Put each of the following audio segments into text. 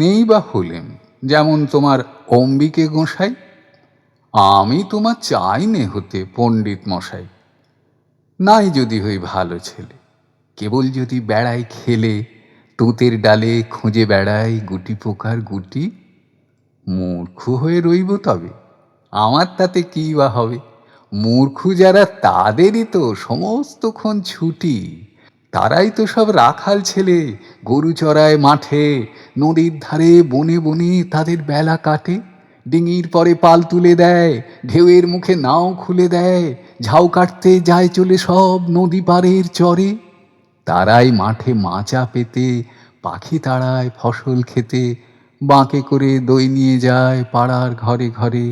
নেই বা হলেম, যেমন তোমার অম্বিকে গোঁসাই। আমি তোমার চাই নে হতে পণ্ডিত মশাই। নাই যদি হই ভালো ছেলে, কেবল যদি বেড়াই খেলে, তুঁতের ডালে খুঁজে বেড়াই গুটি পোকার গুটি, মূর্খ হয়ে রইব তবে। আমার তাতে কি বা হবে? মূর্খ যারা তাদেরই তো সমস্তক্ষণ ছুটি। তারাই তো সব রাখাল ছেলে, গরু চড়ায় মাঠে, নদীর ধারে বনে বনে তাদের বেলা কাটে। ডিঙির পরে পাল তুলে দেয়, ঢেউয়ের মুখে নাও খুলে দেয়, ঝাউ কাটতে যায় চলে সব নদী পাড়ের চরে। তারাই মাঠে মাচা পেতে, পাখি তাড়ায় ফসল খেতে, বাঁকে করে দই নিয়ে যায় পাড়ার ঘরে ঘরে।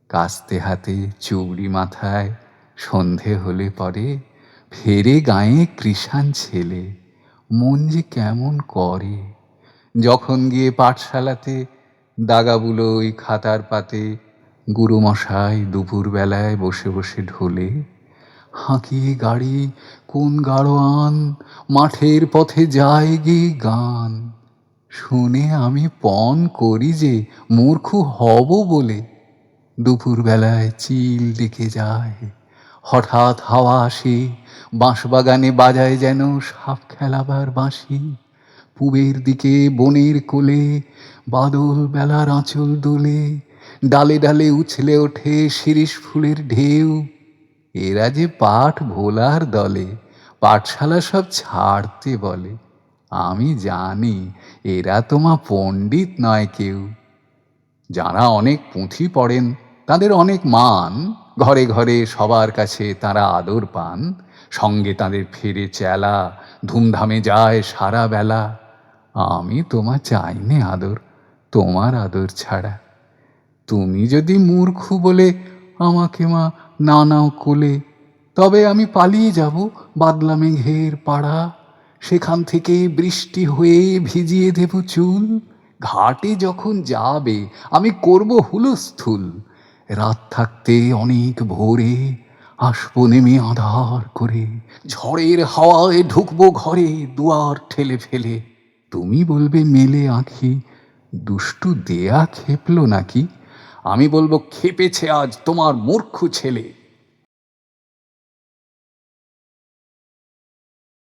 কাস্তে হাতে চুবড়ি মাথায় সন্ধে হলে পরে ফেরে গায়ে কৃষাণ ছেলে, মন যে কেমন করে। যখন গিয়ে পাঠশালাতে দাগাবুলো ওই খাতার পাতে, গুরুমশাই দুপুর বেলায় বসে বসে ঢোলে, হাঁকিয়ে গাড়ি কোন গাড়োয়ান মাঠের পথে যায় গে গান। শুনে আমি পণ করি যে মূর্খ হব বলে। দুপুর বেলায় চিল ডেকে যায়, হঠাৎ হাওয়া আসে, বাঁশবাগানে বাজায় যেন সাপ খেলাবার বাঁশি। পূবের দিকে বনের কোলে বাদল বেলার আঁচল দোলে, ডালে ডালে উছলে ওঠে শিরীষ ফুলের ঢেউ। এরা যে পাঠ ভোলার দলে, পাঠশালা সব ছাড়তে বলে। আমি জানি এরা তোমা পণ্ডিত নয় কেউ। যারা অনেক পুঁথি পড়েন তাদের অনেক মান, ঘরে ঘরে সবার কাছে তারা আদর পান। সঙ্গে তাদের ফেরে চেলা, ধুমধামে যায় সারা বেলা। আমি তোমা চাইনে আদর, তোমার আদর ছাড়া। তুমি যদি মূর্খ বলে আমাকে মা না নাও কোলে, তবে আমি পালিয়ে যাব বাদলা মেঘের পাড়া। সেখান থেকে বৃষ্টি হয়ে ভিজিয়ে দেব চুল। ঘাটে যখন যাবে আমি করব হুলস্থুল। রাত থাকতে অনেক ভোরে আসবো নেমে আঁধার করে, ঝড়ের হাওয়ায় ঢুকবো ঘরে দুয়ার ঠেলে ফেলে। তুমি বলবে মেলে আঁখি, দুষ্টু দেয়া খেপলো নাকি? আমি বলবো খেপেছে আজ তোমার মূর্খ ছেলে।